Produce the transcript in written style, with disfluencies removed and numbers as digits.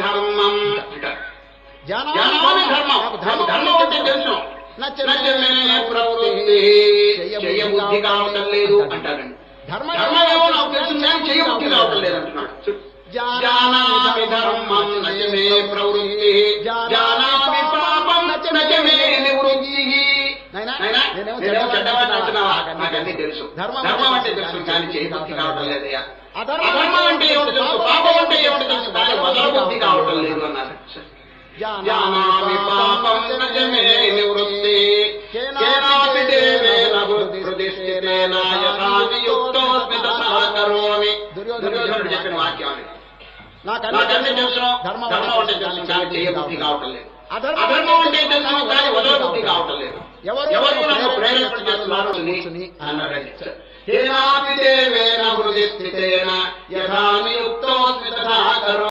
ధర్మం జానామి ధర్మం ధర్మం అంటే తెలుసు నచ్చమే ప్రవృత్తి చేయబుద్ధి కావటం లేదు అంటారండి ధర్మమేమో నాకు తెలుసు కానీ చేయబుద్ధి కావటం లేదు అంటున్నాడు జానామి ధర్మం నచ్చమే ప్రవృత్తి జానామి పాపం నచ్చమే నివృత్తి నేనేమో చెడ్డవాడిని అంటున్నావా నాకన్నీ తెలుసు ధర్మం అంటే తెలుసు కానీ చేయబుద్ధి కావటం లేదయ్యా అధర్మం అంటే ఏమిటి తెలుసు పాపం అంటే ఏమిటి తెలుసు కానీ వదలబుద్ధి కావటం లేదు అన్నారు జానామి పాపం నచమే నివృత్తి కేనాపి దేవేన హృదిస్థితేన యథా నియుక్తోస్మి తథా కరోమి దుర్యోధనుడు చెప్పిన వాక్యం నాకన్నీ తెలుసు ధర్మం అంటే తెలుసు కానీ చేయబుద్ధి కావటం లేదు అధర్మం అంటే తెలుసు కానీ వదలబుద్ధి కావటం లేదు ఎవరు నన్ను ప్రేరేపణ చేస్తున్నారు అన్నారండి కేనాపి దేవేన హృదిస్థితేన యథా నియుక్తోస్మి తథా కరోమి